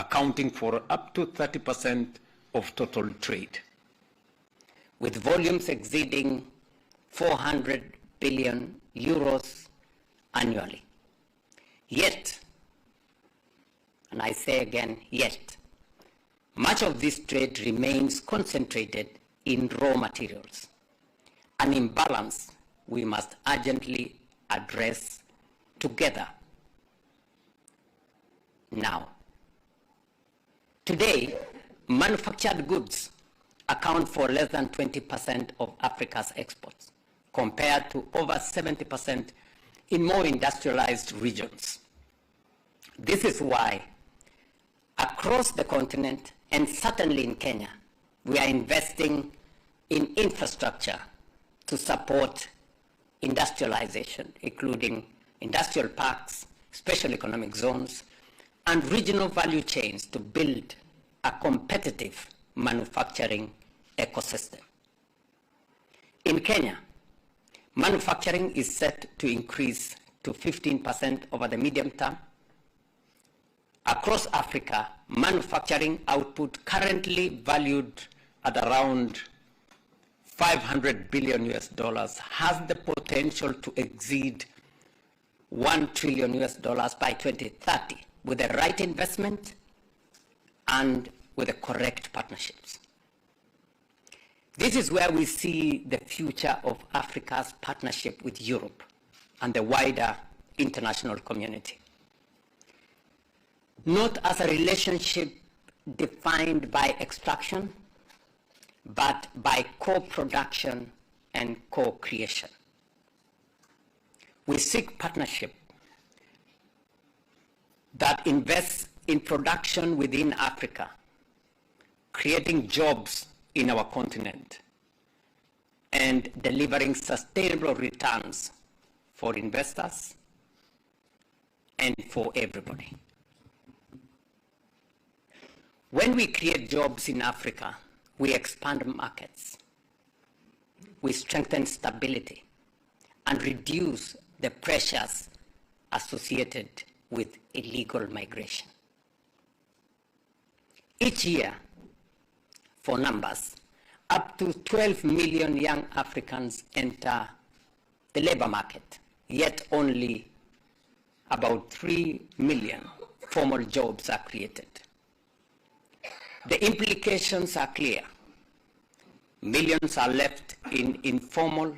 accounting for up to 30% of total trade. With volumes exceeding 400 billion euros annually. Yet, and I say again, yet, much of this trade remains concentrated in raw materials, an imbalance we must urgently address together now. Today, manufactured goods account for less than 20% of Africa's exports, compared to over 70% in more industrialized regions. This is why, across the continent, and certainly in Kenya, we are investing in infrastructure to support industrialization, including industrial parks, special economic zones, and regional value chains to build a competitive manufacturing ecosystem. In Kenya, manufacturing is set to increase to 15% over the medium term. Across Africa, manufacturing output currently valued at around $500 billion has the potential to exceed $1 trillion by 2030 with the right investment and with the correct partnerships. This is where we see the future of Africa's partnership with Europe and the wider international community. Not as a relationship defined by extraction, but by co-production and co-creation. We seek partnership that invests in production within Africa, creating jobs in our continent, and delivering sustainable returns for investors and for everybody. When we create jobs in Africa, we expand markets, we strengthen stability, and reduce the pressures associated with illegal migration. Each year, for numbers, up to 12 million young Africans enter the labor market, yet only about 3 million formal jobs are created. The implications are clear. Millions are left in informal,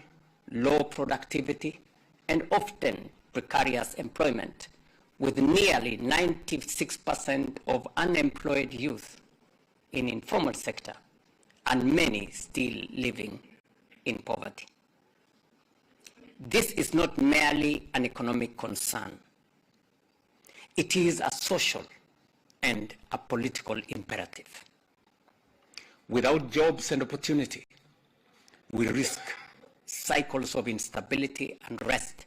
low productivity, and often precarious employment, with nearly 96% of unemployed youth in informal sector, and many still living in poverty. This is not merely an economic concern. It is a social and a political imperative. Without jobs and opportunity, we risk cycles of instability, unrest,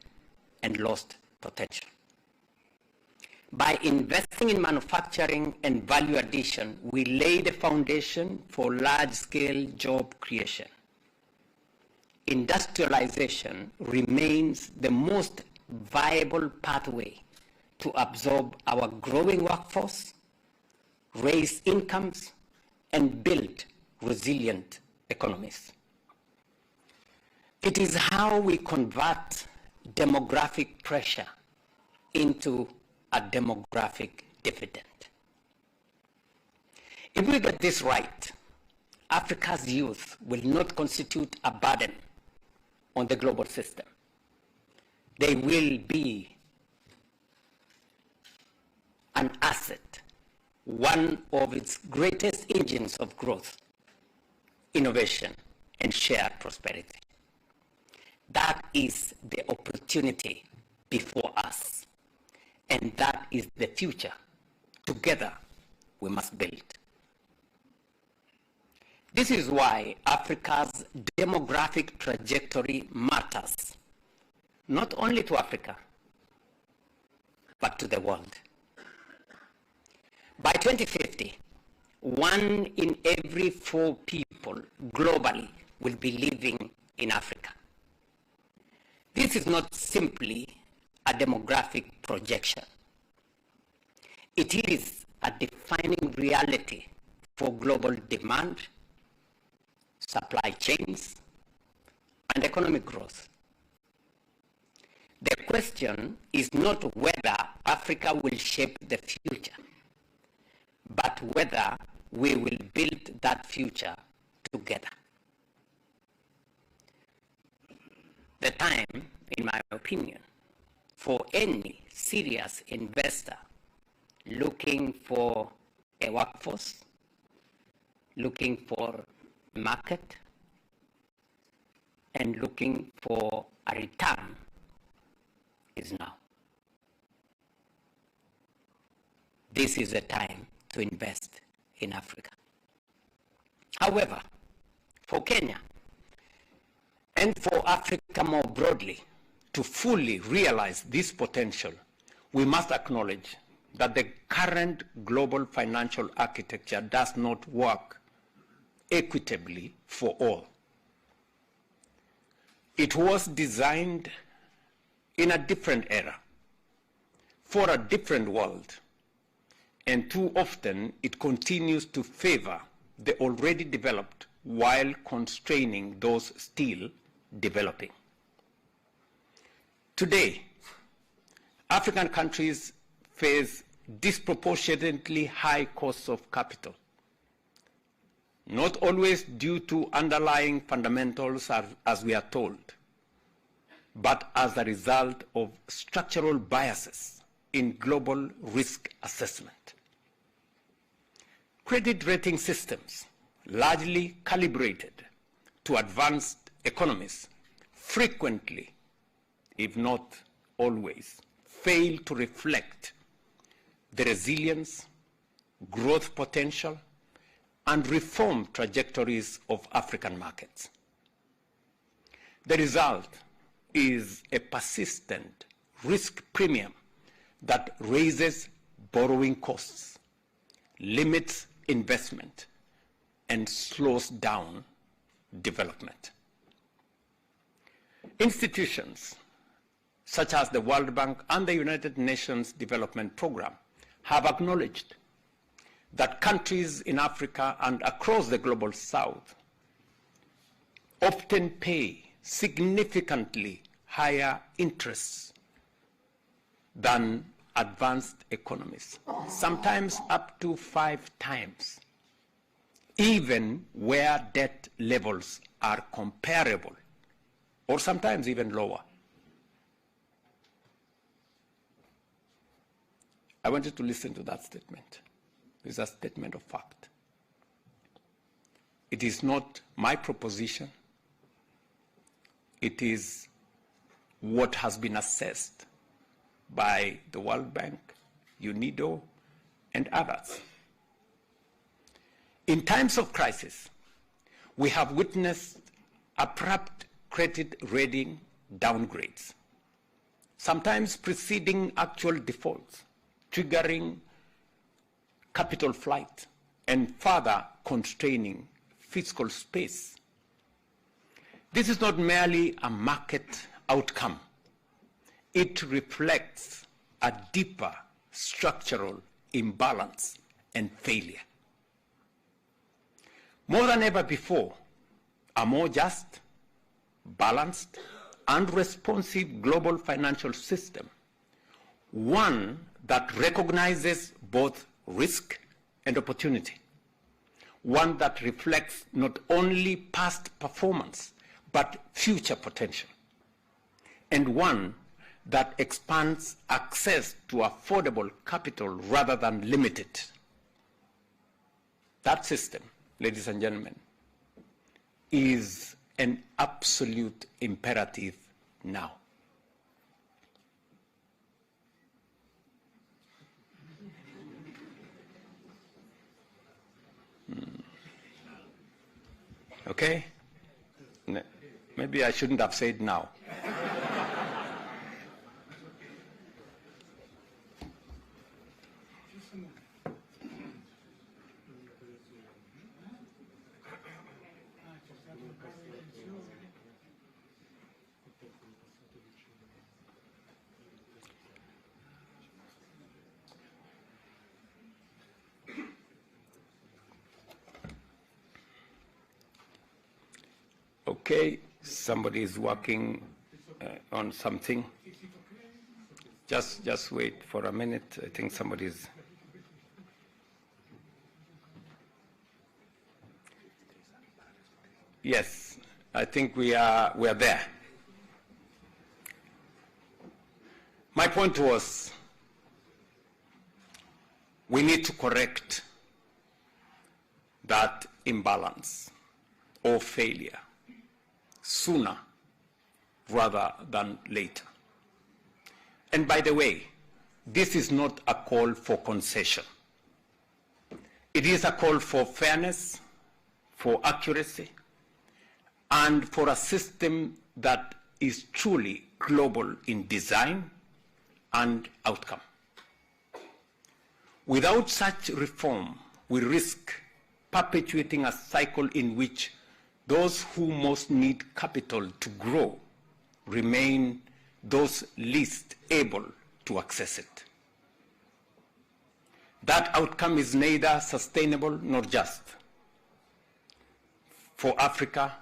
and lost potential. By investing in manufacturing and value addition, we lay the foundation for large-scale job creation. Industrialization remains the most viable pathway to absorb our growing workforce, raise incomes, and build resilient economies. It is how we convert demographic pressure into a demographic dividend. If we get this right, Africa's youth will not constitute a burden on the global system. They will be an asset, one of its greatest engines of growth, innovation, and shared prosperity. That is the opportunity before us, and that is the future together we must build. This is why Africa's demographic trajectory matters, not only to Africa, but to the world. By 2050, 1 in every 4 people globally will be living in Africa. This is not simply a demographic projection. It is a defining reality for global demand, supply chains, and economic growth. The question is not whether Africa will shape the future, but whether we will build that future together. The time, in my opinion, for any serious investor looking for a workforce, looking for a market, and looking for a return is now. This is the time to invest in Africa. However, for Kenya and for Africa more broadly, to fully realize this potential, we must acknowledge that the current global financial architecture does not work equitably for all. It was designed in a different era, for a different world, and too often it continues to favor the already developed while constraining those still developing. Today, African countries face disproportionately high costs of capital, not always due to underlying fundamentals as we are told, but as a result of structural biases in global risk assessment. Credit rating systems, largely calibrated to advanced economies, frequently, if not always, fail to reflect the resilience, growth potential, and reform trajectories of African markets. The result is a persistent risk premium that raises borrowing costs, limits investment, and slows down development. Institutions such as the World Bank and the United Nations Development Programme have acknowledged that countries in Africa and across the global south often pay significantly higher interests than advanced economies, sometimes up to 5 times, even where debt levels are comparable, or sometimes even lower. I want you to listen to that statement. It's a statement of fact. It is not my proposition. It is what has been assessed by the World Bank, UNIDO, and others. In times of crisis, we have witnessed abrupt credit rating downgrades, sometimes preceding actual defaults, triggering capital flight and further constraining fiscal space. This is not merely a market outcome. It reflects a deeper structural imbalance and failure. More than ever before, a more just, balanced, and responsive global financial system, one that recognizes both risk and opportunity, one that reflects not only past performance, but future potential, and one that expands access to affordable capital rather than limit it. That system, ladies and gentlemen, is an absolute imperative now. Okay? Maybe I shouldn't have said now. Okay, somebody is working on something. Just wait for a minute. I think somebody's. Yes, I think we are there. My point was, we need to correct that imbalance or failure sooner rather than later. And by the way, this is not a call for concession. It is a call for fairness, for accuracy, and for a system that is truly global in design and outcome. Without such reform, we risk perpetuating a cycle in which those who most need capital to grow remain those least able to access it. That outcome is neither sustainable nor just for Africa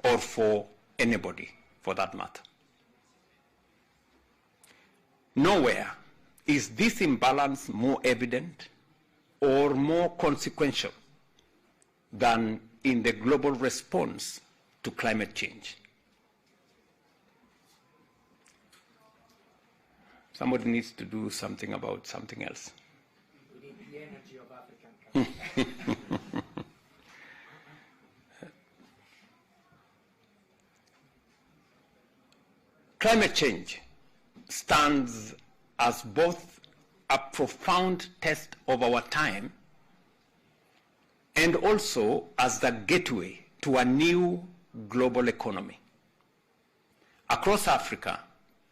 or for anybody, for that matter. Nowhere is this imbalance more evident or more consequential than in the global response to climate change. Somebody needs to do something about something else. We need the energy of African countries. Climate change stands as both a profound test of our time and also as the gateway to a new global economy. Across Africa,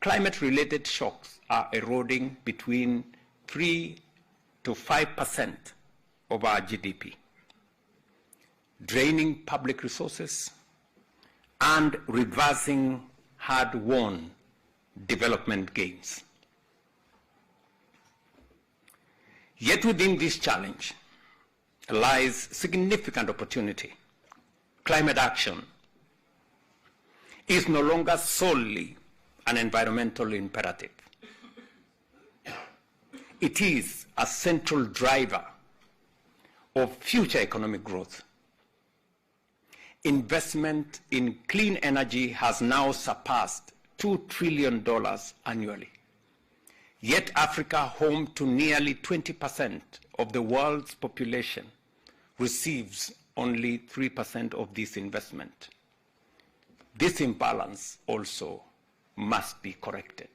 climate-related shocks are eroding between 3 to 5% of our GDP, draining public resources and reversing hard-won development gains. Yet within this challenge lies significant opportunity. Climate action is no longer solely an environmental imperative. It is a central driver of future economic growth. Investment in clean energy has now surpassed $2 trillion annually. Yet Africa, home to nearly 20% of the world's population, receives only 3% of this investment. This imbalance also must be corrected.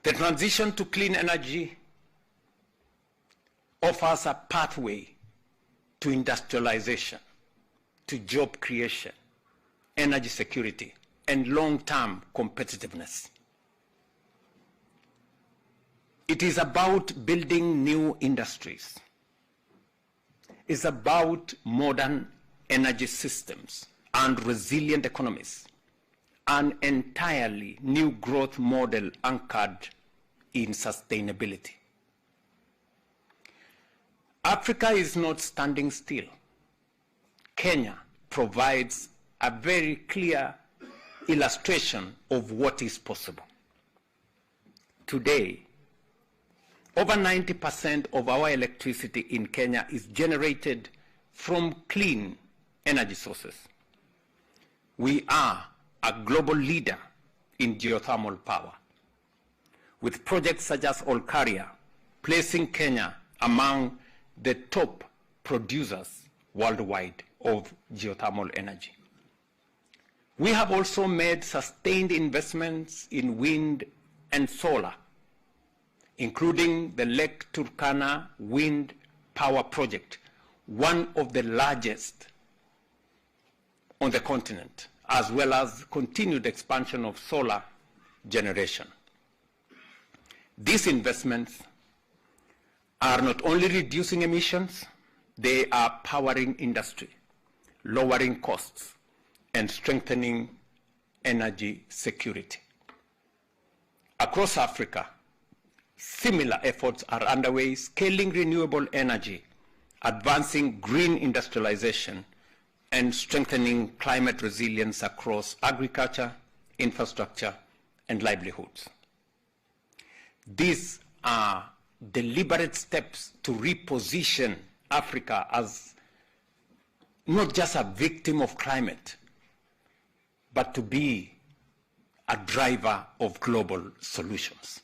The transition to clean energy offers a pathway to industrialization, to job creation, energy security, and long-term competitiveness. It is about building new industries. It's about modern energy systems and resilient economies, an entirely new growth model anchored in sustainability. Africa is not standing still. Kenya provides a very clear illustration of what is possible. Today, over 90% of our electricity in Kenya is generated from clean energy sources. We are a global leader in geothermal power, with projects such as Olkaria placing Kenya among the top producers worldwide of geothermal energy. We have also made sustained investments in wind and solar, including the Lake Turkana wind power project, one of the largest on the continent, as well as continued expansion of solar generation. These investments are not only reducing emissions, they are powering industry, lowering costs, and strengthening energy security. Across Africa, similar efforts are underway, scaling renewable energy, advancing green industrialization, and strengthening climate resilience across agriculture, infrastructure, and livelihoods. These are deliberate steps to reposition Africa as not just a victim of climate, but to be a driver of global solutions.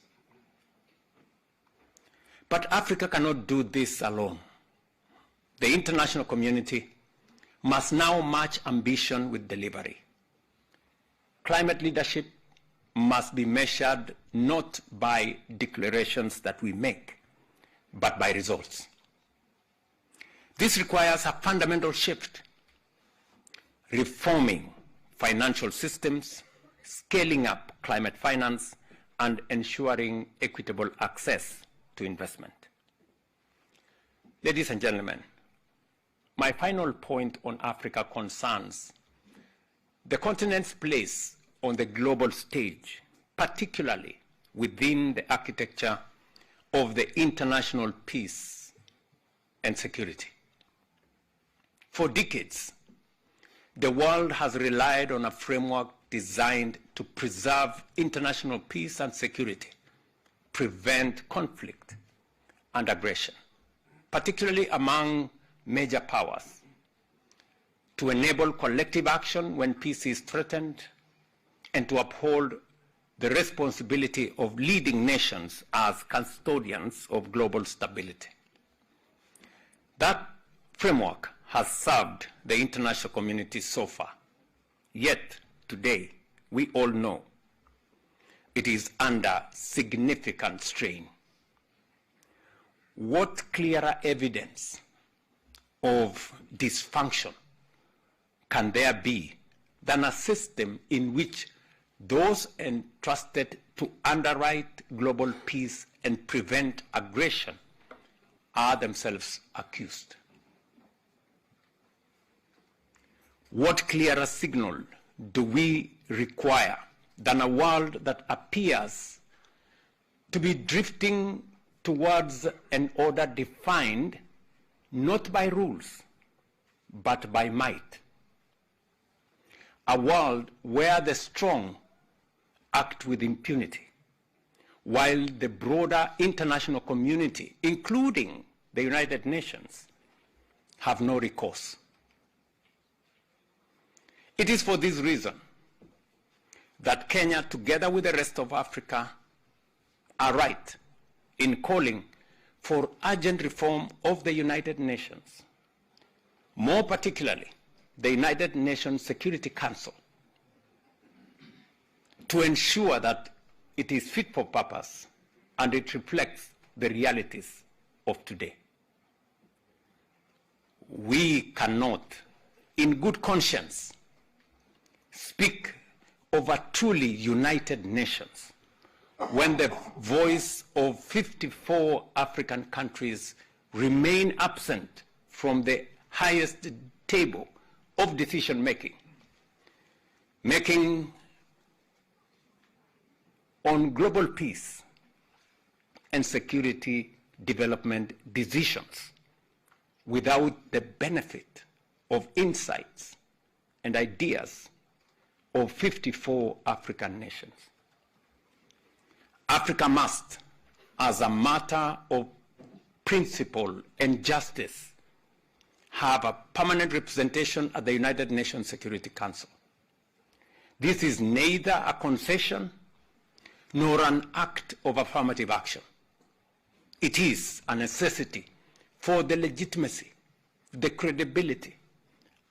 But Africa cannot do this alone. The international community must now match ambition with delivery. Climate leadership must be measured not by declarations that we make, but by results. This requires a fundamental shift, reforming financial systems, scaling up climate finance, and ensuring equitable access to investment. Ladies and gentlemen, my final point on Africa concerns the continent's place on the global stage, particularly within the architecture of the international peace and security. For decades, the world has relied on a framework designed to preserve international peace and security, prevent conflict and aggression, particularly among major powers, to enable collective action when peace is threatened, and to uphold the responsibility of leading nations as custodians of global stability. That framework has served the international community so far. Yet, today, we all know it is under significant strain. What clearer evidence of dysfunction can there be than a system in which those entrusted to underwrite global peace and prevent aggression are themselves accused? What clearer signal do we require than a world that appears to be drifting towards an order defined not by rules, but by might? A world where the strong act with impunity, while the broader international community, including the United Nations, have no recourse. It is for this reason that Kenya, together with the rest of Africa, are right in calling for urgent reform of the United Nations, more particularly the United Nations Security Council, to ensure that it is fit for purpose and it reflects the realities of today. We cannot, in good conscience, speak of a truly united nations when the voice of 54 African countries remain absent from the highest table of decision making on global peace and security development decisions without the benefit of insights and ideas of 54 African nations. Africa must, as a matter of principle and justice, have a permanent representation at the United Nations Security Council. This is neither a concession nor an act of affirmative action. It is a necessity for the legitimacy, the credibility,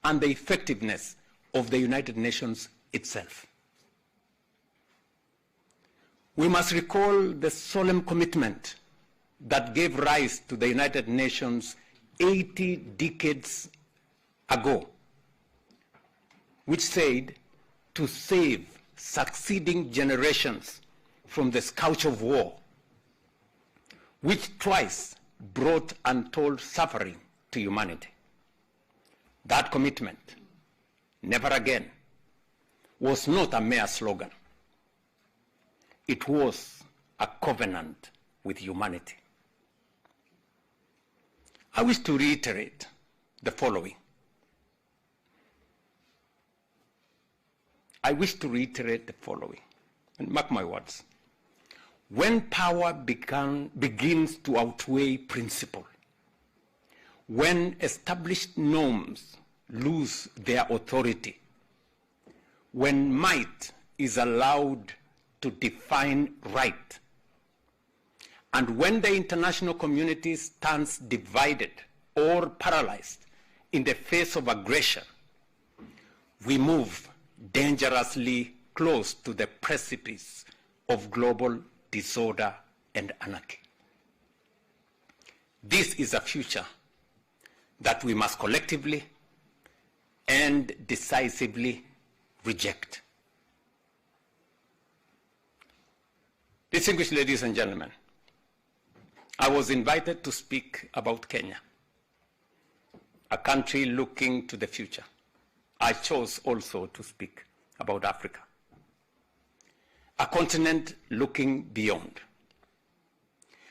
and the effectiveness of the United Nations itself. We must recall the solemn commitment that gave rise to the United Nations 80 decades ago, which said to save succeeding generations from the scourge of war, which twice brought untold suffering to humanity. That commitment, never again, was not a mere slogan. It was a covenant with humanity. I wish to reiterate the following. I wish to reiterate the following, and mark my words. When power begins to outweigh principle, when established norms lose their authority, when might is allowed to define right, and when the international community stands divided or paralyzed in the face of aggression, we move dangerously close to the precipice of global disorder and anarchy. This is a future that we must collectively and decisively reject. Distinguished ladies and gentlemen, I was invited to speak about Kenya, a country looking to the future. I chose also to speak about Africa, a continent looking beyond.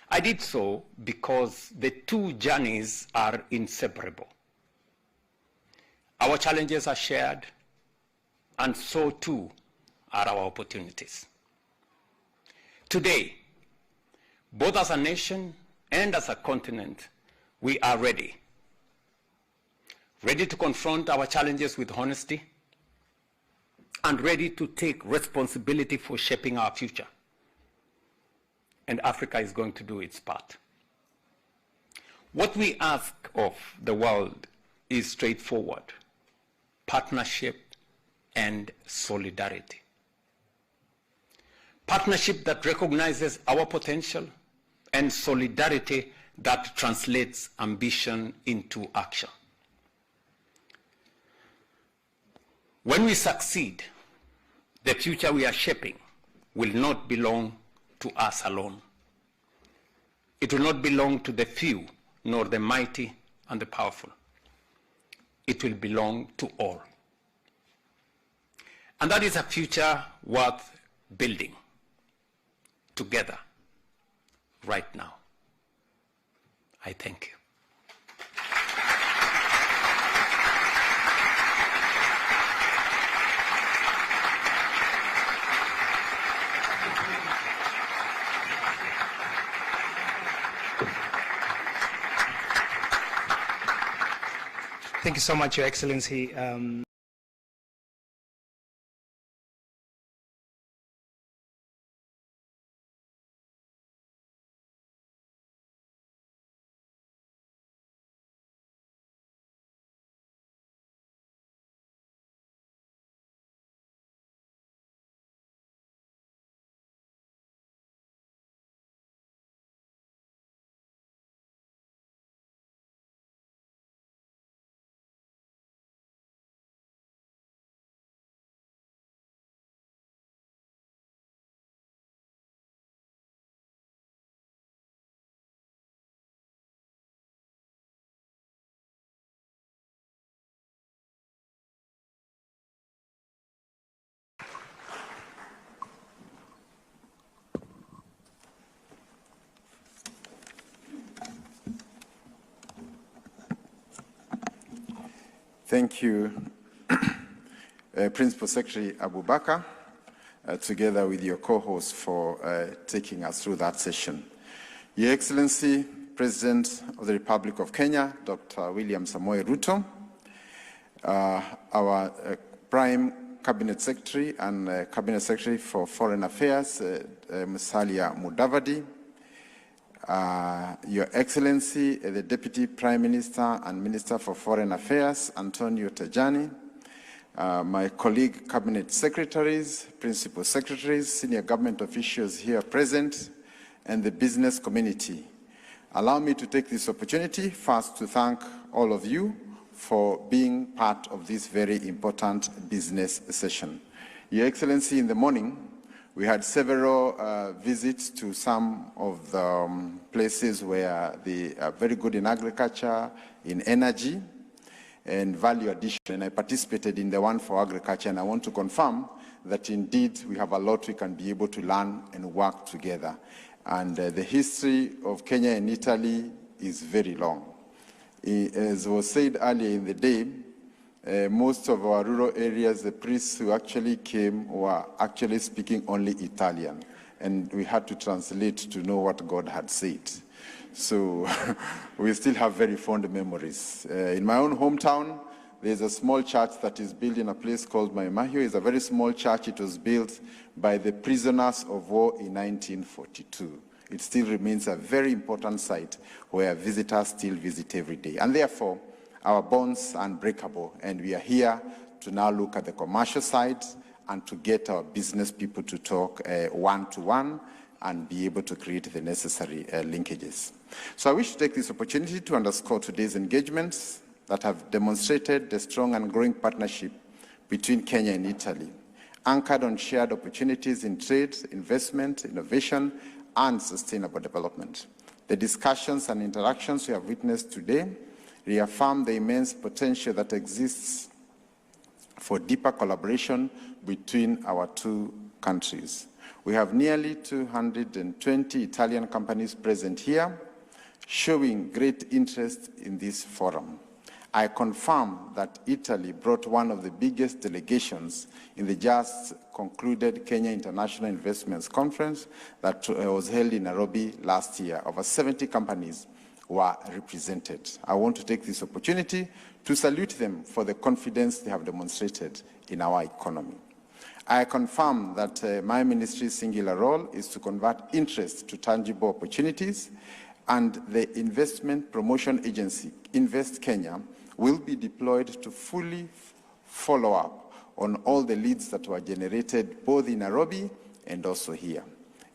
I did so because the two journeys are inseparable. Our challenges are shared, and so too are our opportunities. Today, both as a nation and as a continent, we are ready to confront our challenges with honesty, and ready to take responsibility for shaping our future. And Africa is going to do its part. What we ask of the world is straightforward: partnership and solidarity. Partnership that recognizes our potential, and solidarity that translates ambition into action. When we succeed, the future we are shaping will not belong to us alone. It will not belong to the few, nor the mighty and the powerful. It will belong to all. And that is a future worth building together right now. I thank you. Thank you so much, Your Excellency. Thank you, Principal Secretary Abubakar, together with your co-host, for taking us through that session. Your Excellency, President of the Republic of Kenya, Dr. William Samoei Ruto, our Prime Cabinet Secretary and Cabinet Secretary for Foreign Affairs, Musalia Mudavadi, Your Excellency, the Deputy Prime Minister and Minister for Foreign Affairs, Antonio Tajani, my colleague Cabinet Secretaries, Principal Secretaries, senior government officials here present, and the business community. Allow me to take this opportunity first to thank all of you for being part of this very important business session. Your Excellency, in the morning, we had several visits to some of the places where they are very good in agriculture, in energy, and value addition. And I participated in the one for agriculture, and I want to confirm that indeed we have a lot we can be able to learn and work together. And the history of Kenya and Italy is very long. As was said earlier in the day, Most of our rural areas, the priests who actually came were actually speaking only Italian, and we had to translate to know what God had said. So we still have very fond memories. In my own hometown, there's a small church that is built in a place called Maimahio. It's a very small church. It was built by the prisoners of war in 1942. It still remains a very important site where visitors still visit every day. And therefore, our bonds are unbreakable, and we are here to now look at the commercial side and to get our business people to talk one-to-one and be able to create the necessary linkages. So I wish to take this opportunity to underscore today's engagements that have demonstrated the strong and growing partnership between Kenya and Italy, anchored on shared opportunities in trade, investment, innovation, and sustainable development. The discussions and interactions we have witnessed today reaffirm the immense potential that exists for deeper collaboration between our two countries. We have nearly 220 Italian companies present here, showing great interest in this forum. I confirm that Italy brought one of the biggest delegations in the just concluded Kenya International Investments Conference that was held in Nairobi last year. Over 70 companies were represented. I want to take this opportunity to salute them for the confidence they have demonstrated in our economy. I confirm that my ministry's singular role is to convert interest to tangible opportunities, and the investment promotion agency, Invest Kenya, will be deployed to fully follow up on all the leads that were generated both in Nairobi and also here.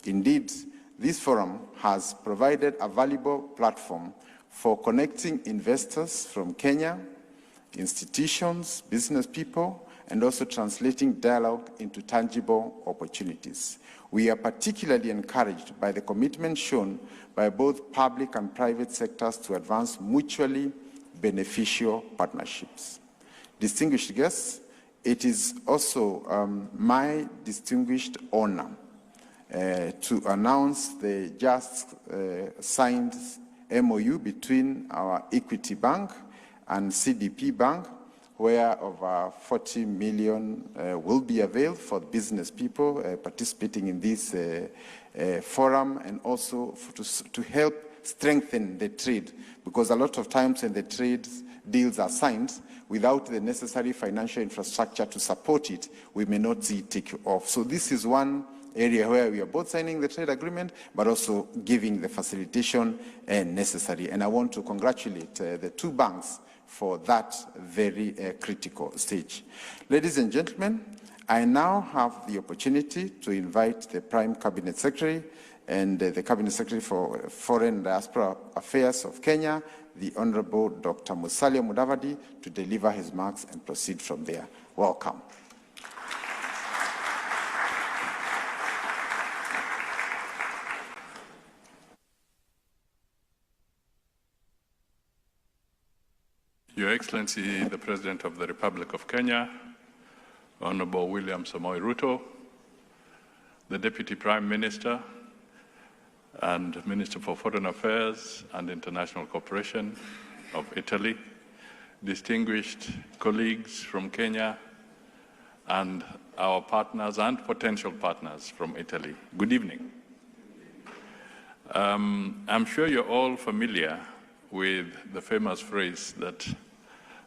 Indeed, this forum has provided a valuable platform for connecting investors from Kenya, institutions, business people, and also translating dialogue into tangible opportunities. We are particularly encouraged by the commitment shown by both public and private sectors to advance mutually beneficial partnerships. Distinguished guests, it is also my distinguished honor to announce the just signed MOU between our Equity Bank and CDP Bank, where over 40 million will be availed for business people participating in this forum, and also to help strengthen the trade, because a lot of times when the trade deals are signed, without the necessary financial infrastructure to support it, we may not see it take off. So this is one area where we are both signing the trade agreement, but also giving the facilitation necessary. And I want to congratulate the two banks for that very critical stage. Ladies and gentlemen, I now have the opportunity to invite the Prime Cabinet Secretary and the Cabinet Secretary for Foreign and Diaspora Affairs of Kenya, the Honorable Dr. Musalia Mudavadi, to deliver his remarks and proceed from there. Welcome. Your Excellency, the President of the Republic of Kenya, Honorable William Samoei Ruto, the Deputy Prime Minister and Minister for Foreign Affairs and International Cooperation of Italy, distinguished colleagues from Kenya, and our partners and potential partners from Italy. Good evening. I'm sure you're all familiar with the famous phrase that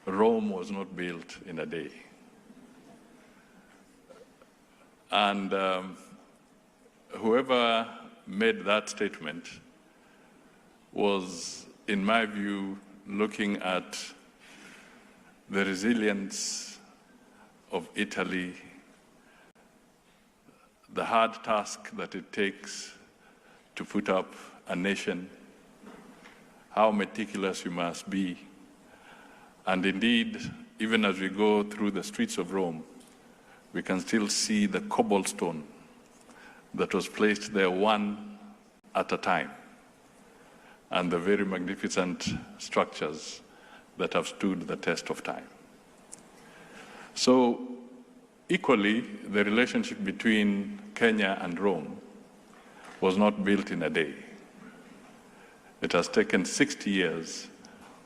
Rome was not built in a day. And whoever made that statement was, in my view, looking at the resilience of Italy, the hard task that it takes to put up a nation, how meticulous you must be. And indeed, even as we go through the streets of Rome, we can still see the cobblestone that was placed there one at a time, and the very magnificent structures that have stood the test of time. So, equally, the relationship between Kenya and Rome was not built in a day. It has taken 60 years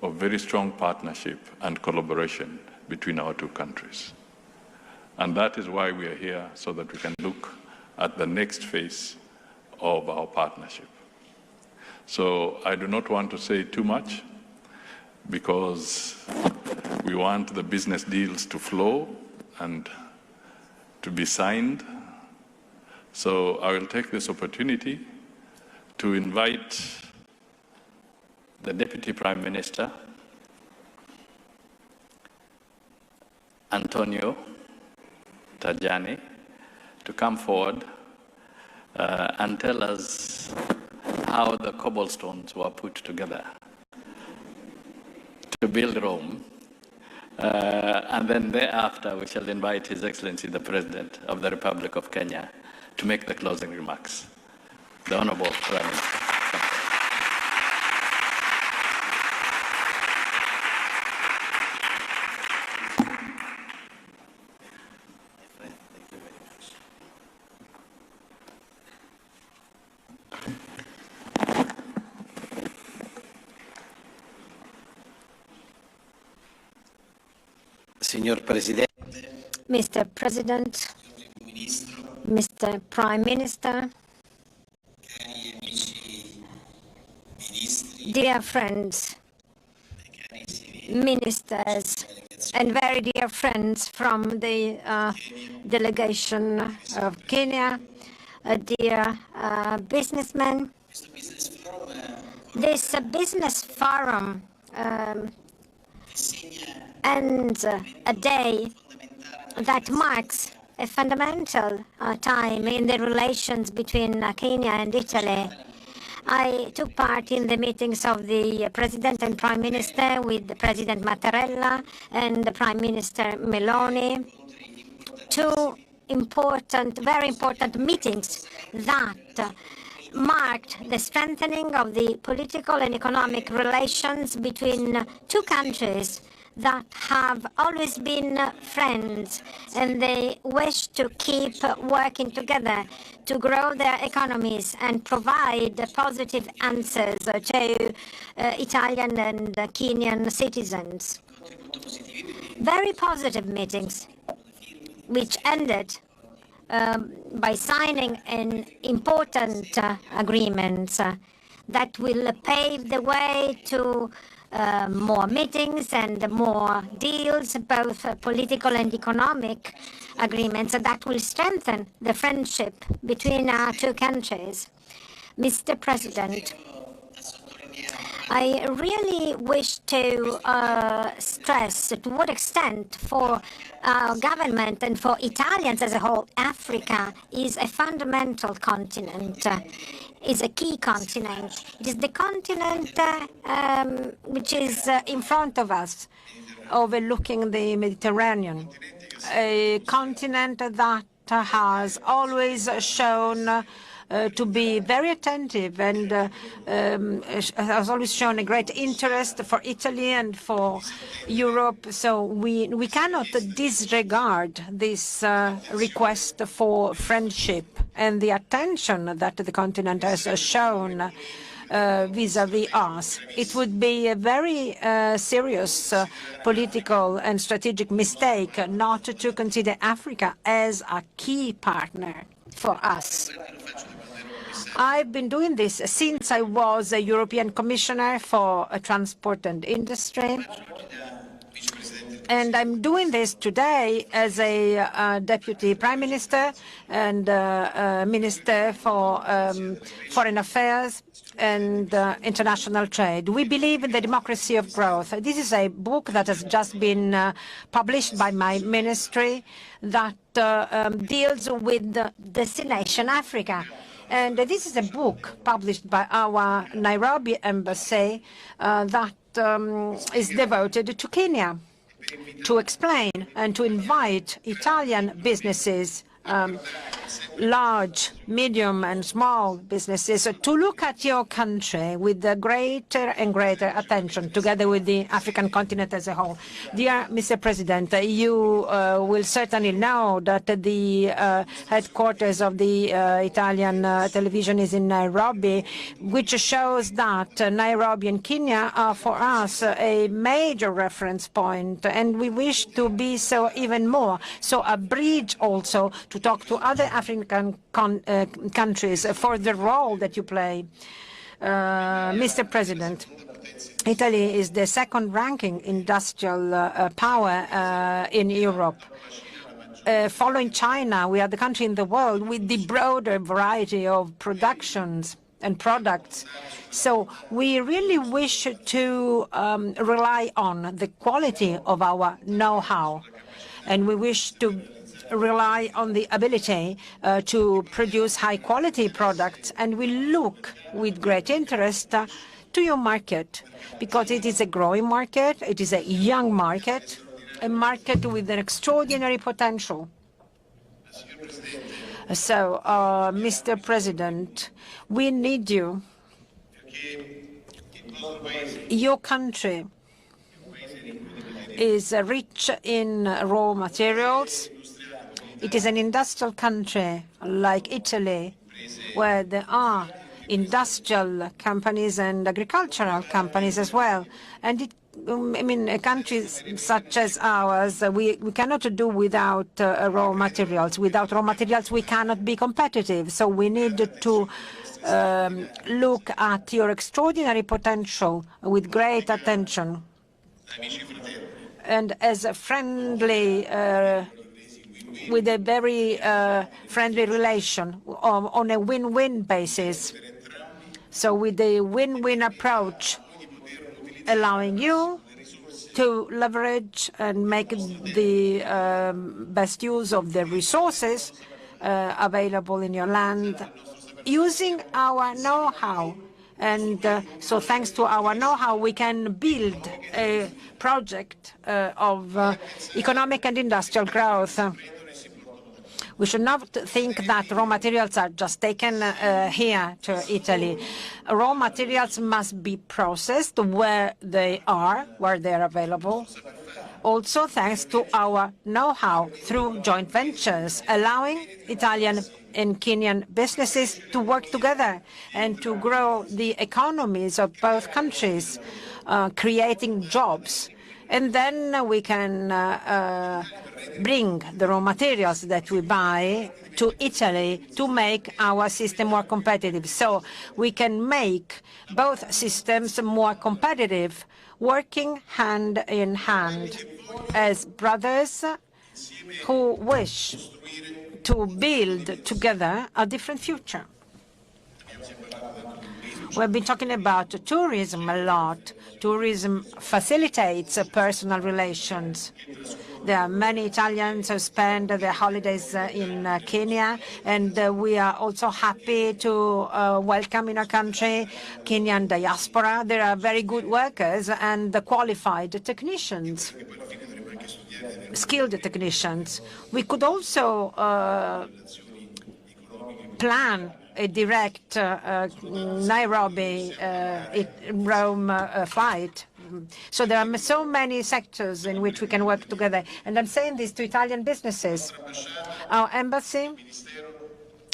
of very strong partnership and collaboration between our two countries. And that is why we are here, so that we can look at the next phase of our partnership. So I do not want to say too much, because we want the business deals to flow and to be signed. So I will take this opportunity to invite the Deputy Prime Minister, Antonio Tajani, to come forward and tell us how the cobblestones were put together to build Rome. And then thereafter, we shall invite His Excellency, the President of the Republic of Kenya, to make the closing remarks. The Honorable Prime Minister. Mr. President, Mr. Prime Minister, dear friends, ministers, and very dear friends from the delegation of Kenya, dear businessmen. This business forum ends a day that marks a fundamental time in the relations between Kenya and Italy. I took part in the meetings of the President and Prime Minister with President Mattarella and the Prime Minister Meloni. Two important, very important meetings that marked the strengthening of the political and economic relations between two countries that have always been friends, and they wish to keep working together to grow their economies and provide positive answers to Italian and Kenyan citizens. Very positive meetings, which ended by signing an important agreement that will pave the way to more meetings and more deals, both political and economic agreements that will strengthen the friendship between our two countries. Mr. President, I really wish to stress to what extent for our government and for Italians as a whole, Africa is a fundamental continent, is a key continent. It is the continent which is in front of us, overlooking the Mediterranean, a continent that has always shown to be very attentive and has always shown a great interest for Italy and for Europe. So we cannot disregard this request for friendship and the attention that the continent has shown vis-à-vis us. It would be a very serious political and strategic mistake not to consider Africa as a key partner for us. I've been doing this since I was a European Commissioner for Transport and Industry. And I'm doing this today as a Deputy Prime Minister and Minister for Foreign Affairs and International Trade. We believe in the democracy of growth. This is a book that has just been published by my ministry that deals with Destination Africa. And this is a book published by our Nairobi embassy that is devoted to Kenya, to explain and to invite Italian businesses large, medium and small businesses to look at your country with greater and greater attention, together with the African continent as a whole. Dear Mr. President, you will certainly know that the headquarters of the Italian television is in Nairobi, which shows that Nairobi and Kenya are for us a major reference point, and we wish to be so even more. So a bridge also to talk to other African countries for the role that you play. Mr. President, Italy is the second-ranking industrial power in Europe. Following China, we are the country in the world with the broader variety of productions and products. So we really wish to rely on the quality of our know-how, and we wish to rely on the ability to produce high-quality products, and we look with great interest to your market, because it is a growing market, it is a young market, a market with an extraordinary potential. So, Mr. President, we need you. Your country is rich in raw materials. It is an industrial country like Italy, where there are industrial companies and agricultural companies as well. And countries such as ours, we cannot do without raw materials. Without raw materials, we cannot be competitive. So we need to look at your extraordinary potential with great attention. And as a friendly with a very friendly relation on a win-win basis. So with a win-win approach, allowing you to leverage and make the best use of the resources available in your land, using our know-how. And so thanks to our know-how, we can build a project of economic and industrial growth. We should not think that raw materials are just taken here to Italy. Raw materials must be processed where they are available. Also thanks to our know-how through joint ventures, allowing Italian and Kenyan businesses to work together and to grow the economies of both countries, creating jobs. And then we can bring the raw materials that we buy to Italy to make our system more competitive. So we can make both systems more competitive, working hand in hand as brothers who wish to build together a different future. We've been talking about tourism a lot. Tourism facilitates personal relations. There are many Italians who spend their holidays in Kenya, and we are also happy to welcome in our country Kenyan diaspora. There are very good workers and qualified technicians, skilled technicians. We could also plan a direct Nairobi-Rome flight. So there are so many sectors in which we can work together. And I'm saying this to Italian businesses. Our embassy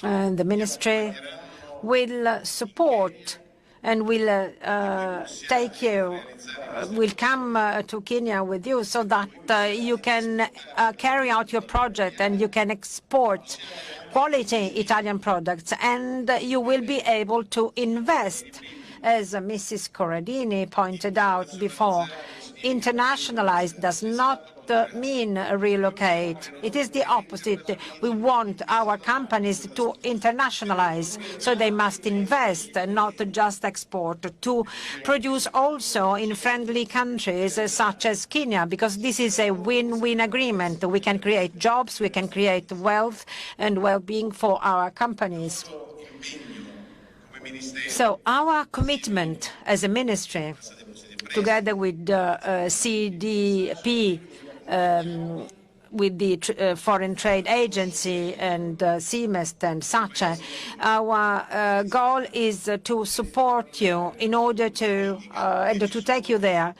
and the ministry will support and will take you, will come to Kenya with you so that you can carry out your project and you can export quality Italian products, and you will be able to invest. As Mrs. Corradini pointed out before, internationalize does not mean relocate. It is the opposite. We want our companies to internationalize, so they must invest, not just export, to produce also in friendly countries such as Kenya, because this is a win-win agreement. We can create jobs, we can create wealth and well-being for our companies. So our commitment as a ministry, together with CDP, with the Foreign Trade Agency and CMEST and SACE. Our goal is to support you in order to and to take you there,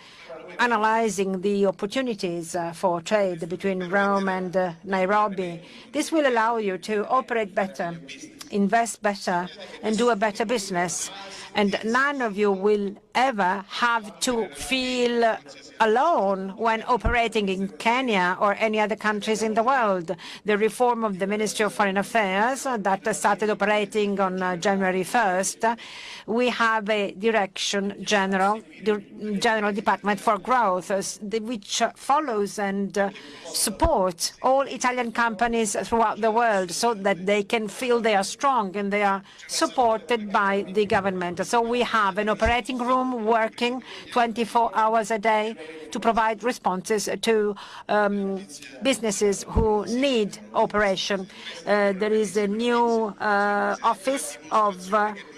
analyzing the opportunities for trade between Rome and Nairobi. This will allow you to operate better, invest better, and do a better business. And none of you will ever have to feel alone when operating in Kenya or any other countries in the world. The reform of the Ministry of Foreign Affairs that started operating on January 1st, we have a General Department for Growth, which follows and supports all Italian companies throughout the world so that they can feel they are strong and they are supported by the government. So we have an operating room working 24 hours a day to provide responses to businesses who need operation. There is a new office of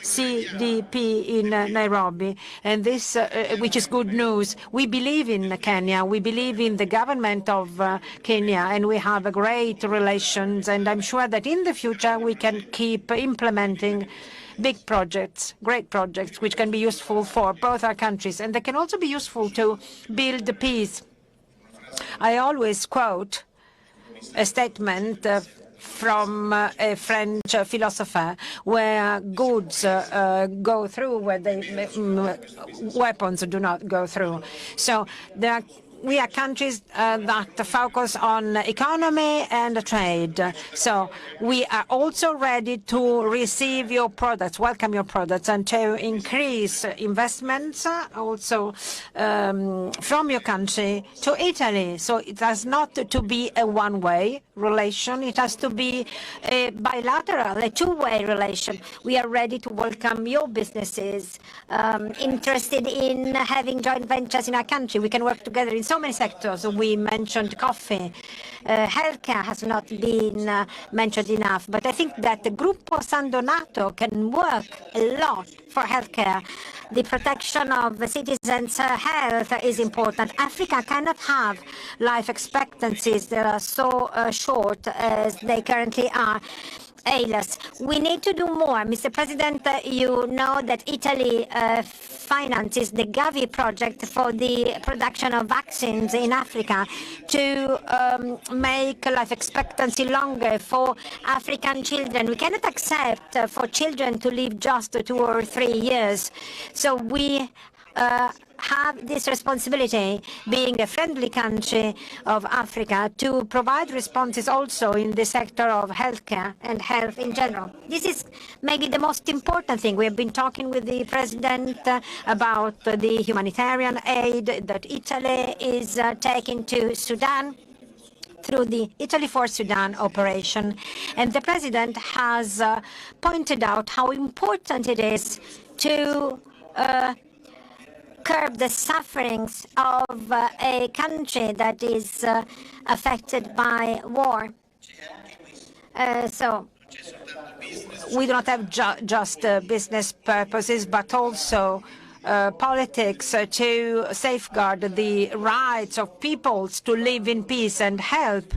CDP in Nairobi, and this, which is good news. We believe in Kenya. We believe in the government of Kenya, and we have great relations. And I'm sure that in the future we can keep implementing big projects, great projects, which can be useful for both our countries, and they can also be useful to build peace. I always quote a statement from a French philosopher, where goods go through, where weapons do not go through. So we are countries that focus on economy and trade. So we are also ready to receive your products, welcome your products, and to increase investments also from your country to Italy. So it has not to be a one-way relation. It has to be a bilateral, a two-way relation. We are ready to welcome your businesses interested in having joint ventures in our country. We can work together in so many sectors. We mentioned coffee. Healthcare has not been mentioned enough, but I think that the Gruppo San Donato can work a lot for healthcare. The protection of the citizens' health is important. Africa cannot have life expectancies that are so short as they currently are. We need to do more. Mr. President, you know that Italy finances the Gavi project for the production of vaccines in Africa to make life expectancy longer for African children. We cannot accept for children to live just 2 or 3 years. So we have this responsibility, being a friendly country of Africa, to provide responses also in the sector of healthcare and health in general. This is maybe the most important thing. We have been talking with the President about the humanitarian aid that Italy is taking to Sudan through the Italy for Sudan operation. And the President has pointed out how important it is to curb the sufferings of a country that is affected by war. So we do not have just business purposes, but also politics to safeguard the rights of peoples to live in peace and help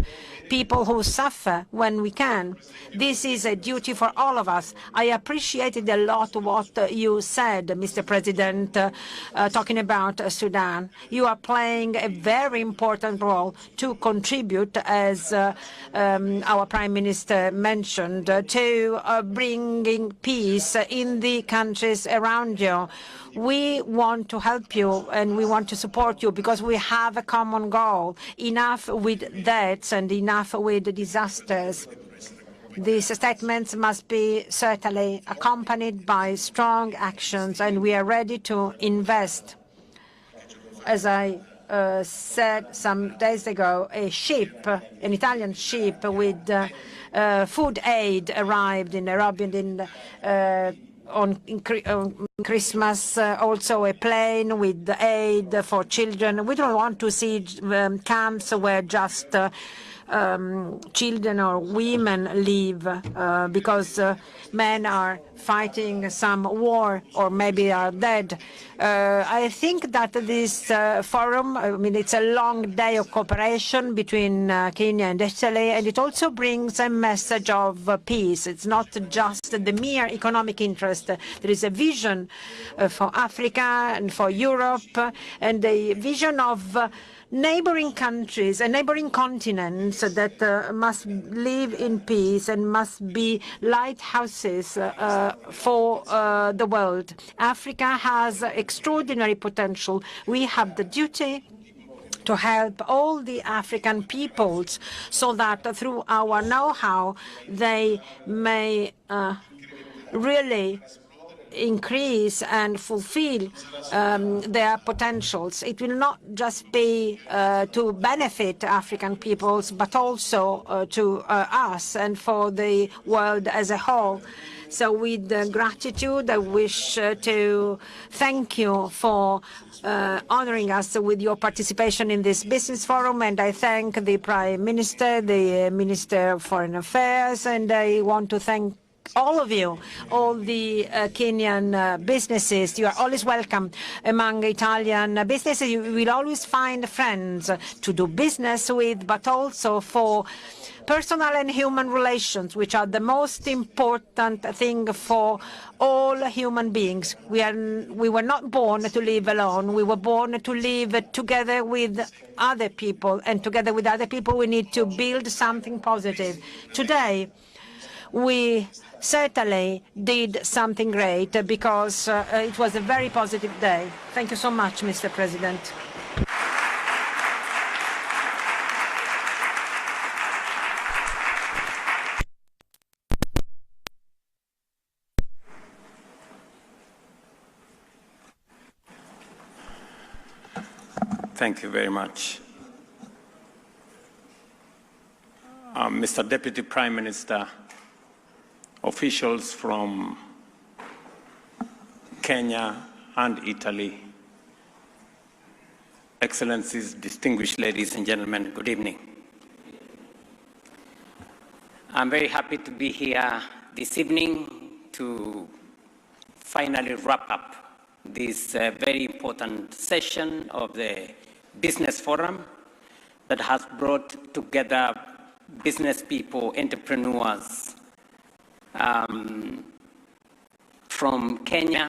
people who suffer when we can. This is a duty for all of us. I appreciated a lot what you said, Mr. President, talking about Sudan. You are playing a very important role to contribute, as our Prime Minister mentioned, to bringing peace in the countries around you. We want to help you and we want to support you because we have a common goal: enough with deaths and enough with disasters. These statements must be certainly accompanied by strong actions, and we are ready to invest. As I said some days ago, a ship, an Italian ship with food aid arrived in Nairobi on Christmas, also a plane with aid for children. We don't want to see camps where just children or women live because men are fighting some war or maybe are dead. I think that this forum, I mean, it's a long day of cooperation between Kenya and Italy, and it also brings a message of peace. It's not just the mere economic interest. There is a vision for Africa and for Europe, and a vision of neighboring countries and neighboring continents that must live in peace and must be lighthouses for the world. Africa has extraordinary potential. We have the duty to help all the African peoples so that through our know-how they may really increase and fulfill their potentials. It will not just be to benefit African peoples, but also to us and for the world as a whole. So with gratitude, I wish to thank you for honoring us with your participation in this business forum, and I thank the Prime Minister, the Minister of Foreign Affairs, and I want to thank all of you, all the Kenyan businesses. You are always welcome among Italian businesses. You will always find friends to do business with, but also for personal and human relations, which are the most important thing for all human beings. We were not born to live alone. We were born to live together with other people, and together with other people we need to build something positive. Today, we certainly did something great because it was a very positive day. Thank you so much, Mr. President. Thank you very much. Mr. Deputy Prime Minister, officials from Kenya and Italy, Excellencies, distinguished ladies and gentlemen, good evening. I'm very happy to be here this evening to finally wrap up this very important session of the Business Forum that has brought together business people, entrepreneurs, from Kenya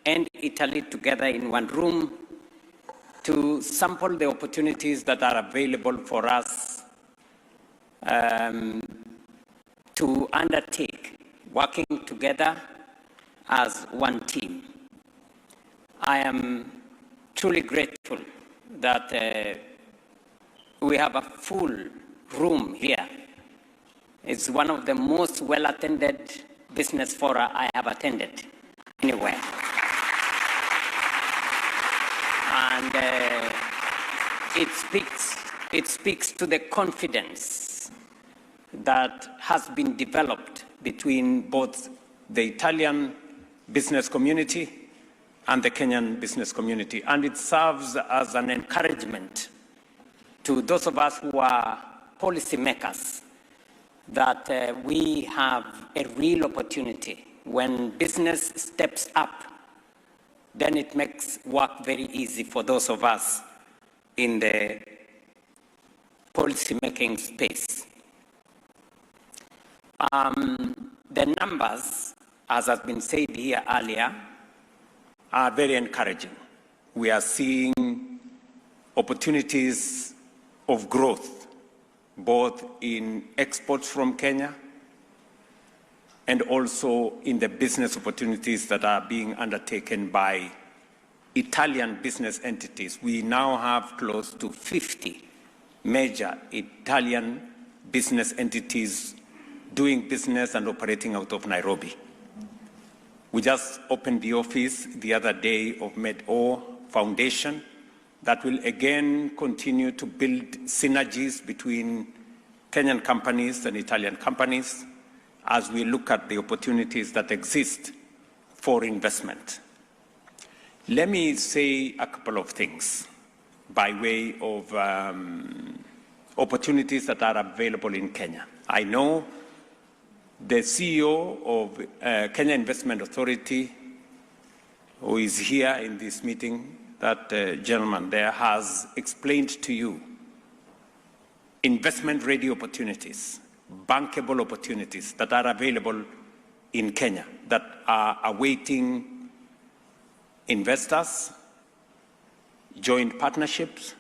and Italy together in one room to sample the opportunities that are available for us to undertake, working together as one team. I am truly grateful that we have a full room here. It's one of the most well-attended business fora I have attended anywhere. And it speaks to the confidence that has been developed between both the Italian business community and the Kenyan business community. And it serves as an encouragement to those of us who are policymakers that we have a real opportunity. When business steps up, then it makes work very easy for those of us in the policy-making space. The numbers, as has been said here earlier, are very encouraging. We are seeing opportunities of growth, both in exports from Kenya and also in the business opportunities that are being undertaken by Italian business entities. We now have close to 50 major Italian business entities doing business and operating out of Nairobi. We just opened the office the other day of MedO Foundation that will again continue to build synergies between Kenyan companies and Italian companies as we look at the opportunities that exist for investment. Let me say a couple of things by way of opportunities that are available in Kenya. I know the CEO of Kenya Investment Authority, who is here in this meeting, that gentleman there has explained to you investment-ready opportunities, bankable opportunities that are available in Kenya that are awaiting investors, joint partnerships,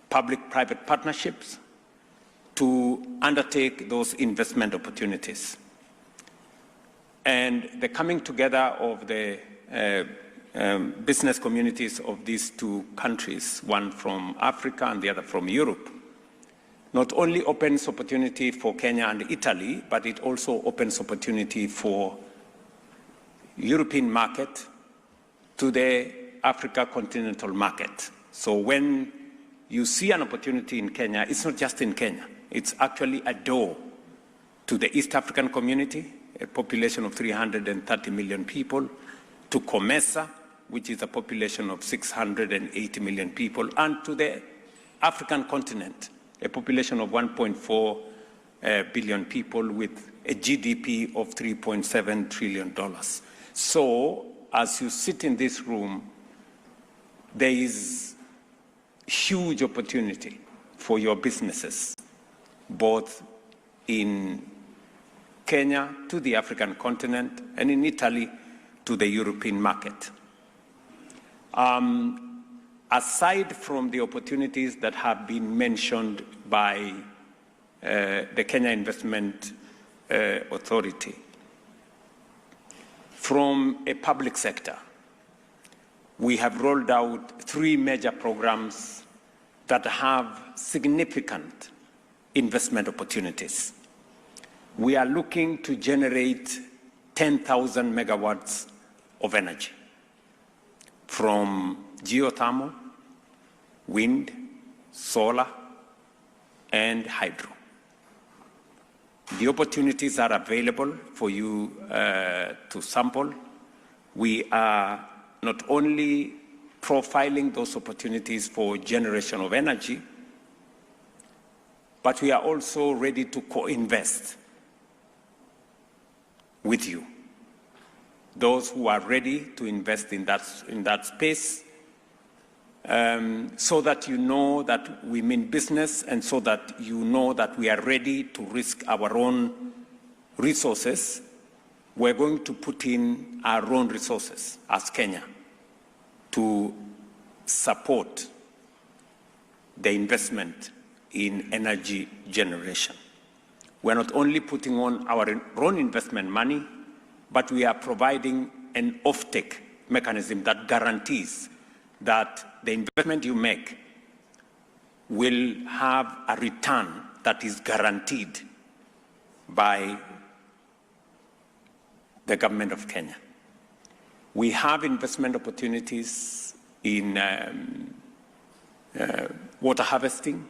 public-private partnerships to undertake those investment opportunities. And the coming together of the business communities of these two countries, one from Africa and the other from Europe, not only opens opportunity for Kenya and Italy, but it also opens opportunity for European market to the Africa continental market. So when you see an opportunity in Kenya, it's not just in Kenya. It's actually a door to the East African community, a population of 330 million people, to COMESA, which is a population of 680 million people, and to the African continent, a population of 1.4 billion people with a GDP of $3.7 trillion. So, as you sit in this room, there is huge opportunity for your businesses, both in Kenya to the African continent and in Italy to the European market. Aside from the opportunities that have been mentioned by the Kenya Investment Authority, from a public sector, we have rolled out 3 major programs that have significant investment opportunities. We are looking to generate 10,000 megawatts of energy from geothermal, wind, solar, and hydro. The opportunities are available for you to sample. We are not only profiling those opportunities for generation of energy, but we are also ready to co-invest with you. Those who are ready to invest in that space, so that you know that we mean business and so that you know that we are ready to risk our own resources. We're going to put in our own resources as Kenya to support the investment in energy generation. We're not only putting on our own investment money, but we are providing an offtake mechanism that guarantees that the investment you make will have a return that is guaranteed by the government of Kenya. We have investment opportunities in water harvesting,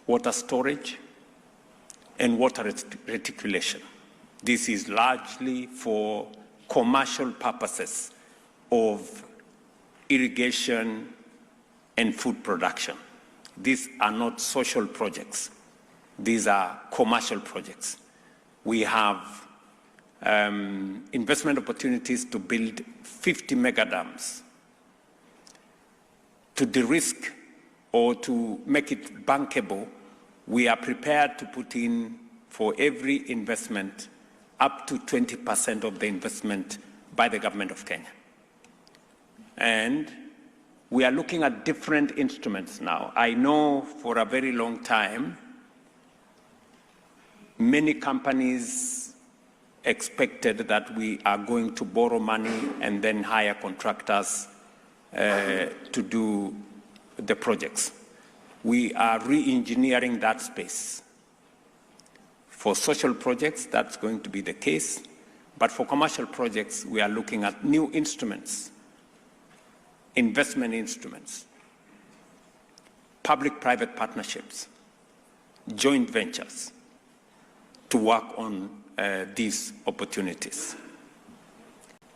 water storage, and water reticulation. This is largely for commercial purposes of irrigation and food production. These are not social projects. These are commercial projects. We have investment opportunities to build 50 megadams to de-risk or to make it bankable. We are prepared to put in, for every investment, up to 20% of the investment by the government of Kenya. And we are looking at different instruments now. I know for a very long time, many companies expected that we are going to borrow money and then hire contractors to do the projects. We are re-engineering that space. For social projects, that's going to be the case. But for commercial projects, we are looking at new instruments, investment instruments, public-private partnerships, joint ventures to work on these opportunities.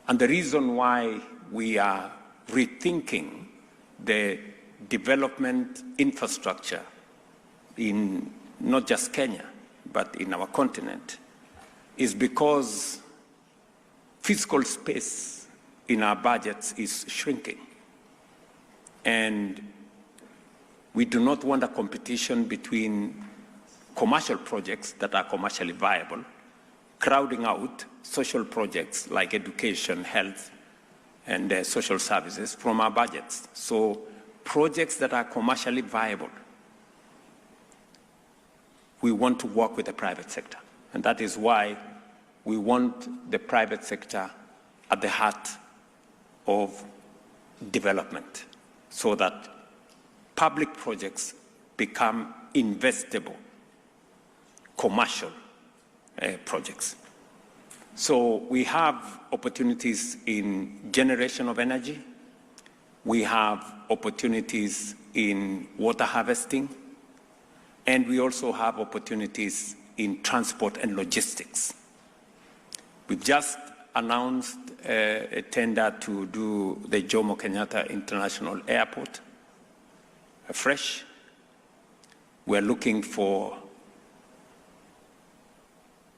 And the reason why we are rethinking the development infrastructure in not just Kenya, but in our continent, is because fiscal space in our budgets is shrinking. And we do not want a competition between commercial projects that are commercially viable, crowding out social projects like education, health, and social services from our budgets. So projects that are commercially viable, we want to work with the private sector. And that is why we want the private sector at the heart of development, so that public projects become investable commercial projects. So we have opportunities in generation of energy. We have opportunities in water harvesting. And we also have opportunities in transport and logistics. We've just announced a tender to do the Jomo Kenyatta International Airport afresh. We're looking for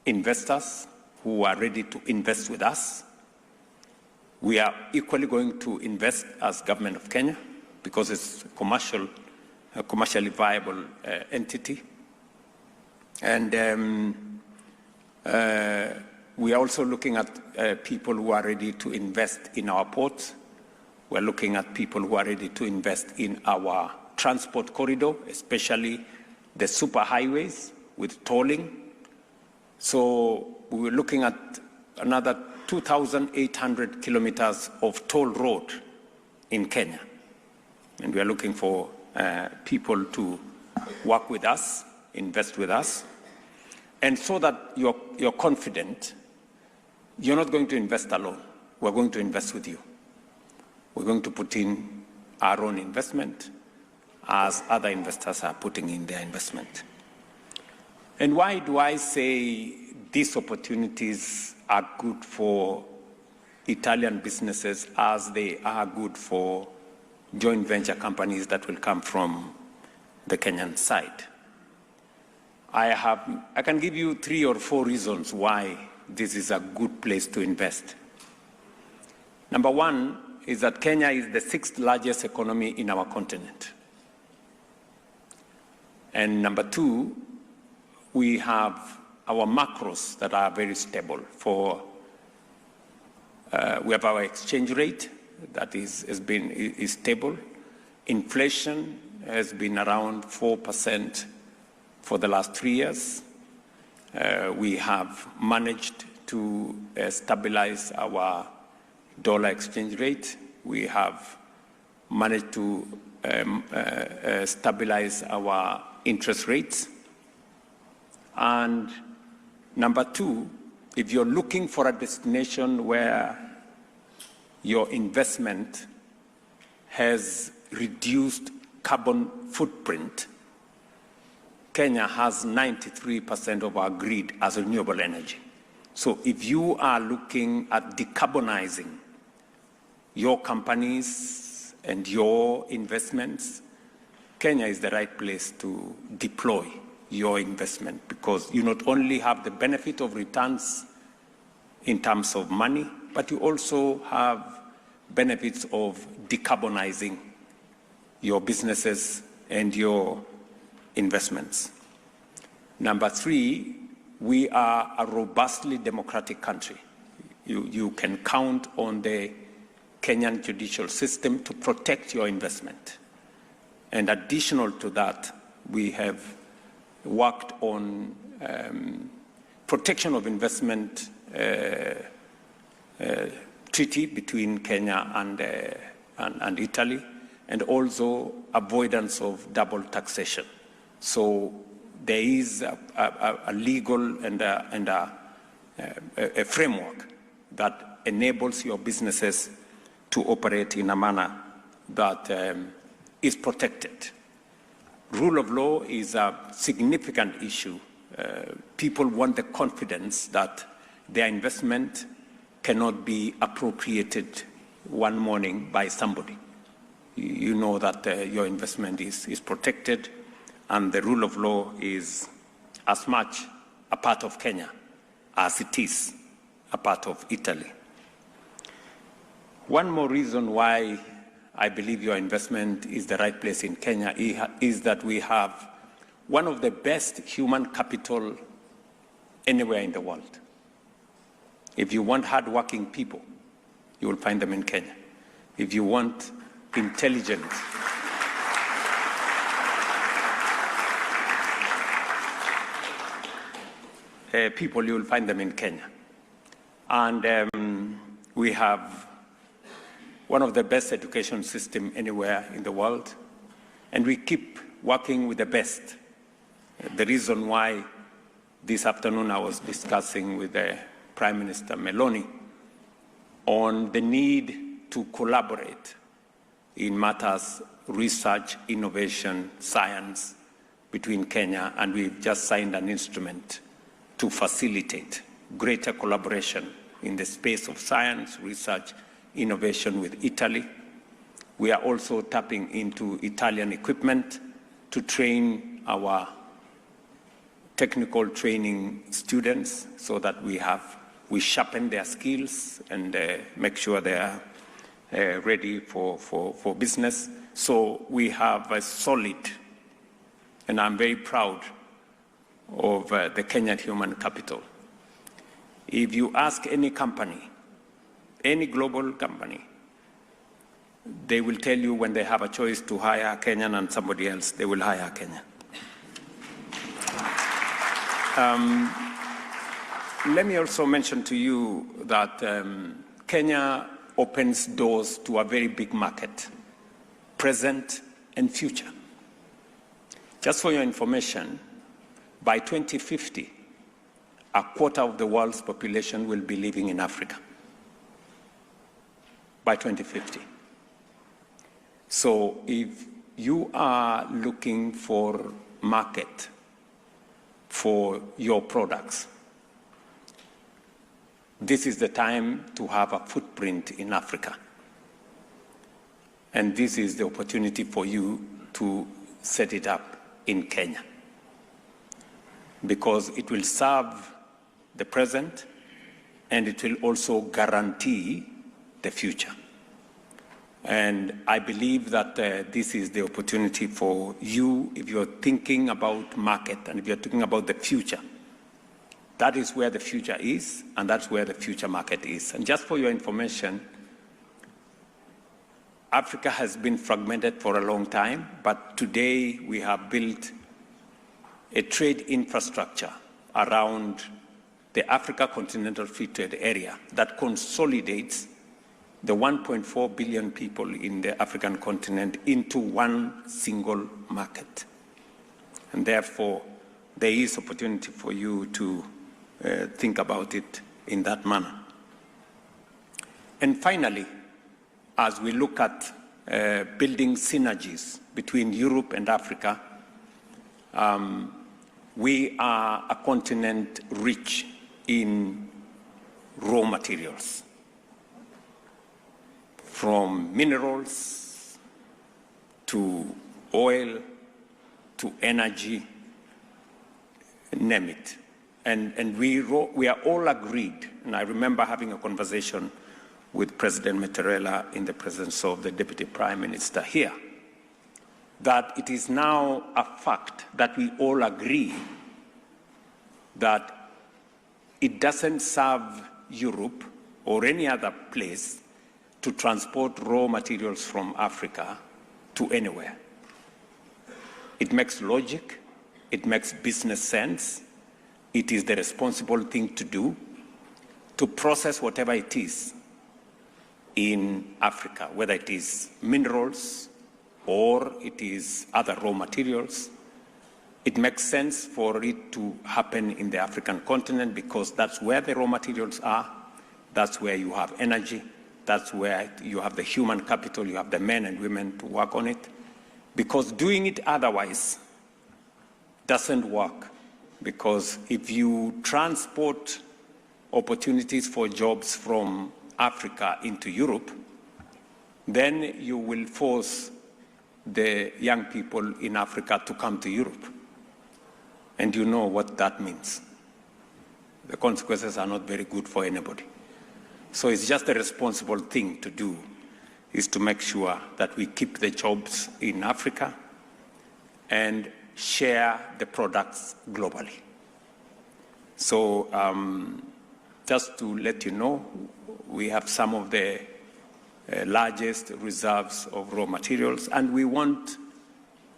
investors who are ready to invest with us. We are equally going to invest as Government of Kenya because it's a commercially viable entity. And we are also looking at people who are ready to invest in our ports. We're looking at people who are ready to invest in our transport corridor, especially the superhighways with tolling. So we were looking at another 2,800 kilometers of toll road in Kenya. And we are looking for people to work with us, invest with us. And so that you're confident, you're not going to invest alone. We're going to invest with you. We're going to put in our own investment as other investors are putting in their investment. And why do I say these opportunities are good for Italian businesses as they are good for joint venture companies that will come from the Kenyan side? I can give you 3 or 4 reasons why this is a good place to invest. Number one is that Kenya is the 6th largest economy in our continent. And number two, we have our macros that are very stable. We have our exchange rate that is stable. Inflation has been around 4% for the last 3 years. We have managed to stabilize our dollar exchange rate. We have managed to stabilize our interest rates. And number two, if you're looking for a destination where your investment has reduced carbon footprint, Kenya has 93% of our grid as renewable energy. So if you are looking at decarbonizing your companies and your investments, Kenya is the right place to deploy your investment, because you not only have the benefit of returns in terms of money, but you also have benefits of decarbonizing your businesses and your investments. Number three, we are a robustly democratic country. You can count on the Kenyan judicial system to protect your investment. And additional to that, we have worked on protection of investment treaty between Kenya and Italy, and also avoidance of double taxation. So there is a legal and a framework that enables your businesses to operate in a manner that is protected. Rule of law is a significant issue. People want the confidence that their investment cannot be appropriated one morning by somebody. You know that your investment is protected, and the rule of law is as much a part of Kenya as it is a part of Italy. One more reason why I believe your investment is the right place in Kenya is that we have one of the best human capital anywhere in the world. If you want hardworking people, you will find them in Kenya. If you want intelligent, people, you will find them in Kenya. And we have one of the best education systems anywhere in the world, and we keep working with the best. The reason why this afternoon I was discussing with the Prime Minister Meloni on the need to collaborate in matters research, innovation, science between Kenya, and we've just signed an instrument to facilitate greater collaboration in the space of science, research, innovation with Italy. We are also tapping into Italian equipment to train our technical training students so that we sharpen their skills and make sure they are ready for business. So we have a solid, and I'm very proud of the Kenyan human capital. If you ask any company, any global company, they will tell you when they have a choice to hire a Kenyan and somebody else, they will hire a Kenyan. Let me also mention to you that Kenya opens doors to a very big market, present and future. Just for your information, by 2050, a quarter of the world's population will be living in Africa. By 2050. So if you are looking for market for your products, this is the time to have a footprint in Africa. And this is the opportunity for you to set it up in Kenya, because it will serve the present and it will also guarantee the future. And I believe that this is the opportunity for you if you're thinking about market and if you're thinking about the future. That is where the future is, and that's where the future market is. And just for your information, Africa has been fragmented for a long time, but today we have built a trade infrastructure around the Africa Continental Free Trade Area that consolidates the 1.4 billion people in the African continent into one single market. And therefore, there is opportunity for you to think about it in that manner. And finally, as we look at building synergies between Europe and Africa, we are a continent rich in raw materials, from minerals to oil to energy, name it. And we are all agreed, and I remember having a conversation with President Mattarella in the presence of the Deputy Prime Minister here, that it is now a fact that we all agree that it doesn't serve Europe or any other place to transport raw materials from Africa to anywhere. It makes logic, it makes business sense, it is the responsible thing to do, to process whatever it is in Africa, whether it is minerals or it is other raw materials. It makes sense for it to happen in the African continent because that's where the raw materials are, that's where you have energy, that's where you have the human capital, you have the men and women to work on it. Because doing it otherwise doesn't work. Because if you transport opportunities for jobs from Africa into Europe, then you will force the young people in Africa to come to Europe. And you know what that means. The consequences are not very good for anybody. So it's just a responsible thing to do, is to make sure that we keep the jobs in Africa and share the products globally. So just to let you know, we have some of the largest reserves of raw materials, and we want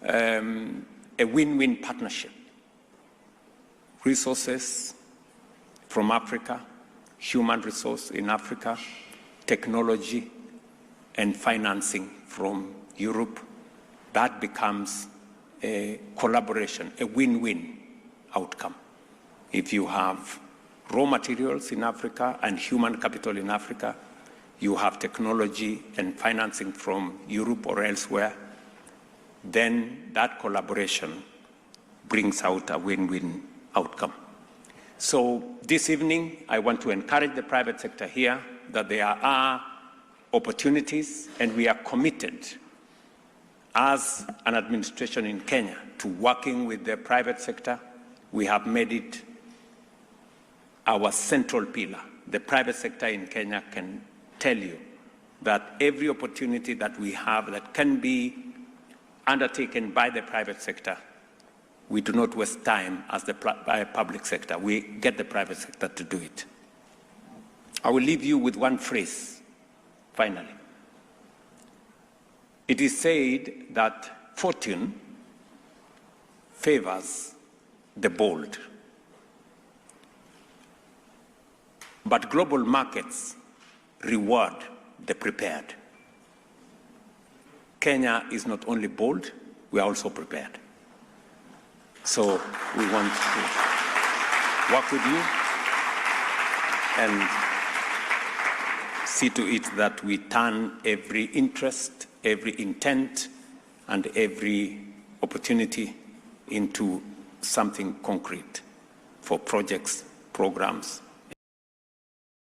a win-win partnership. Resources from Africa, human resource in Africa, technology, and financing from Europe. That becomes a collaboration, a win-win outcome. If you have raw materials in Africa and human capital in Africa, you have technology and financing from Europe or elsewhere, then that collaboration brings out a win-win outcome. So this evening, I want to encourage the private sector here that there are opportunities, and we are committed as an administration in Kenya to working with the private sector. We have made it our central pillar. The private sector in Kenya can tell you that every opportunity that we have that can be undertaken by the private sector, we do not waste time as the public sector. We get the private sector to do it. I will leave you with one phrase, finally. It is said that fortune favors the bold, but global markets reward the prepared. Kenya is not only bold, we are also prepared. So we want to work with you and see to it that we turn every interest, every intent, and every opportunity into something concrete for projects, programs,